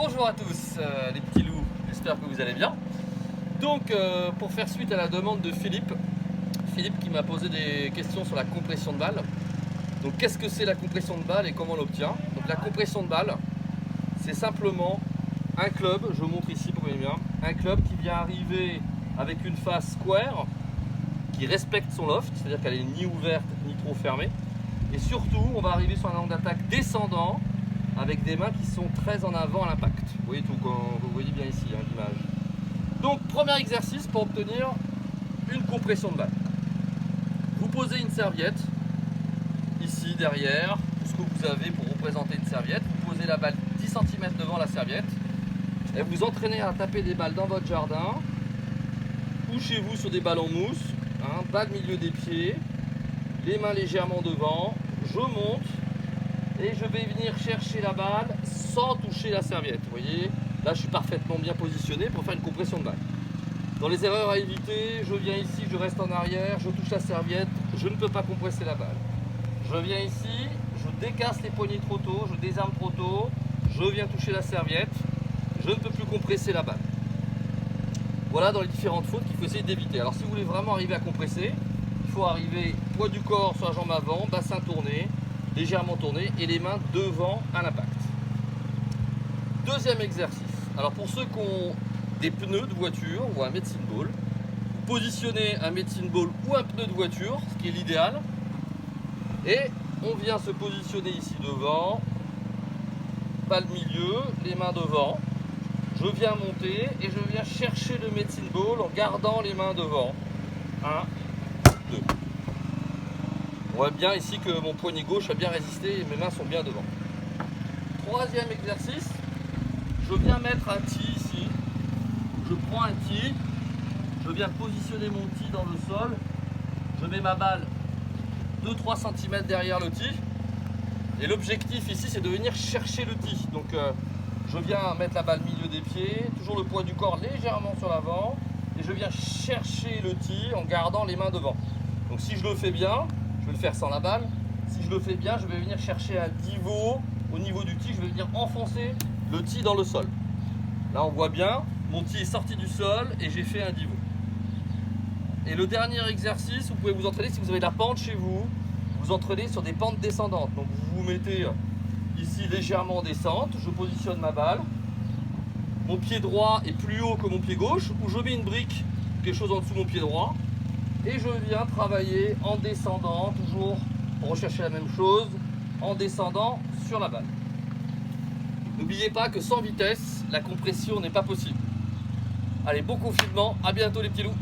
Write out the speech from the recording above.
Bonjour à tous les petits loups, j'espère que vous allez bien. Donc pour faire suite à la demande de Philippe qui m'a posé des questions sur la compression de balle. Donc qu'est-ce que c'est la compression de balle et comment on l'obtient? Donc la compression de balle, c'est simplement un club, je vous montre ici pour que vous voyez bien, un club qui vient arriver avec une face square, qui respecte son loft, c'est-à-dire qu'elle est ni ouverte ni trop fermée. Et surtout, on va arriver sur un angle d'attaque descendant, avec des mains qui sont très en avant à l'impact. Vous voyez tout, vous voyez bien ici l'image. Donc premier exercice pour obtenir une compression de balle. Vous posez une serviette, ici derrière, tout ce que vous avez pour représenter une serviette. Vous posez la balle 10 cm devant la serviette et vous entraînez à taper des balles dans votre jardin ou chez vous sur des balles en mousse, balle milieu des pieds, les mains légèrement devant, je monte et je vais venir chercher la balle sans toucher la serviette. Vous voyez, là je suis parfaitement bien positionné pour faire une compression de balle. Dans les erreurs à éviter, je viens ici, je reste en arrière, je touche la serviette, je ne peux pas compresser la balle. Je viens ici, je décasse les poignets trop tôt, je désarme trop tôt, je viens toucher la serviette, je ne peux plus compresser la balle. Voilà dans les différentes fautes qu'il faut essayer d'éviter. Alors si vous voulez vraiment arriver à compresser, il faut arriver poids du corps sur la jambe avant, bassin tourné, légèrement tourné et les mains devant à l'impact. Deuxième exercice. Alors pour ceux qui ont des pneus de voiture ou un medicine ball, vous positionnez un medicine ball ou un pneu de voiture, ce qui est l'idéal, et on vient se positionner ici devant, pas le milieu, les mains devant. Je viens monter et je viens chercher le medicine ball en gardant les mains devant. 1, 2. On voit bien ici que mon poignet gauche a bien résisté et mes mains sont bien devant. Troisième exercice, je viens mettre un tee ici. Je prends un tee, je viens positionner mon tee dans le sol. Je mets ma balle 2-3 cm derrière le tee. Et l'objectif ici, c'est de venir chercher le tee. Donc je viens mettre la balle milieu des pieds, toujours le poids du corps légèrement sur l'avant. Et je viens chercher le tee en gardant les mains devant. Donc si je le fais bien, je vais le faire sans la balle. Si je le fais bien, je vais venir chercher un divot au niveau du tee. Je vais venir enfoncer le tee dans le sol. Là, on voit bien, mon tee est sorti du sol et j'ai fait un divot. Et le dernier exercice, vous pouvez vous entraîner si vous avez de la pente chez vous. Vous entraînez sur des pentes descendantes. Donc vous vous mettez ici légèrement en descente. Je positionne ma balle. Mon pied droit est plus haut que mon pied gauche. Ou je mets une brique, quelque chose en dessous de mon pied droit. Et je viens travailler en descendant, toujours pour rechercher la même chose, en descendant sur la balle. N'oubliez pas que sans vitesse, la compression n'est pas possible. Allez, bon confinement, à bientôt les petits loups.